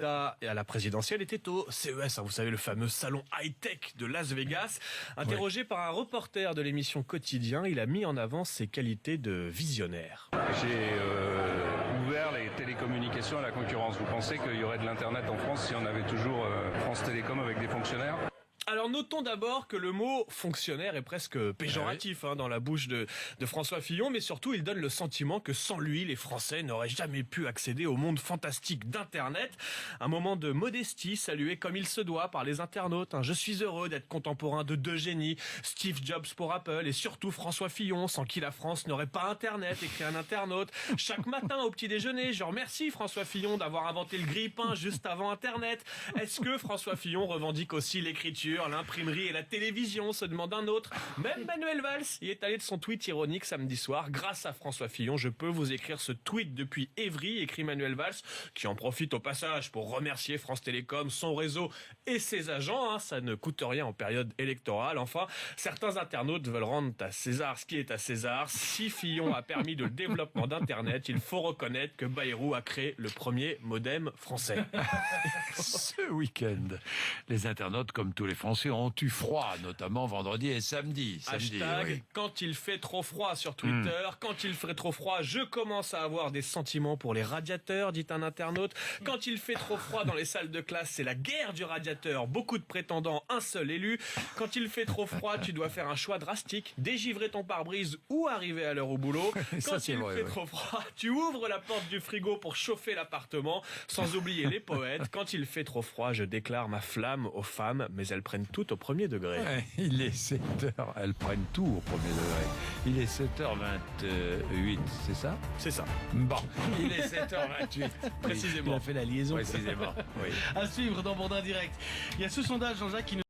Et à la présidentielle était au CES, vous savez, le fameux salon high-tech de Las Vegas. Interrogé par un reporter de l'émission Quotidien, il a mis en avant ses qualités de visionnaire. J'ai ouvert les télécommunications à la concurrence. Vous pensez qu'il y aurait de l'Internet en France si on avait toujours France Télécom avec des fonctionnaires ? Alors notons d'abord que le mot fonctionnaire est presque péjoratif dans la bouche de François Fillon, mais surtout il donne le sentiment que sans lui, les Français n'auraient jamais pu accéder au monde fantastique d'Internet. Un moment de modestie salué comme il se doit par les internautes. Je suis heureux d'être contemporain de deux génies, Steve Jobs pour Apple et surtout François Fillon, sans qui la France n'aurait pas Internet, écrit un internaute. Chaque matin au petit déjeuner, je remercie François Fillon d'avoir inventé le grille-pain juste avant Internet. Est-ce que François Fillon revendique aussi l'écriture, l'imprimerie et la télévision, se demande un autre. Même Manuel Valls y est allé de son tweet ironique samedi soir. Grâce à François Fillon, je peux vous écrire ce tweet depuis Évry, écrit Manuel Valls, qui en profite au passage pour remercier France Télécom, son réseau et ses agents. Ça ne coûte rien en période électorale. Enfin, certains internautes veulent rendre à César ce qui est à César. Si Fillon a permis le développement d'Internet, il faut reconnaître que Bayrou a créé le premier modem français. Ce week-end, les internautes, comme tous les Français, ont eu froid, notamment vendredi et samedi. Hashtag quand il fait trop froid sur Twitter. Quand il ferait trop froid, je commence à avoir des sentiments pour les radiateurs, dit un internaute. Quand il fait trop froid dans les salles de classe, c'est la guerre du radiateur. Beaucoup de prétendants, un seul élu. Quand il fait trop froid, tu dois faire un choix drastique. Dégivrer ton pare-brise ou arriver à l'heure au boulot. Quand il fait trop froid, tu ouvres la porte du frigo pour chauffer l'appartement. Sans oublier les poètes. Quand il fait trop froid, je déclare ma flamme aux femmes, mais elles prennent tout au premier degré. Il est 7h, elles prennent tout au premier degré. Il est 7h28, c'est ça ? C'est ça. Bon, il est 7h28. Précisément. Il a fait la liaison. Précisément, oui. À suivre dans Bourdin Direct. Il y a ce sondage, Jean-Jacques, qui nous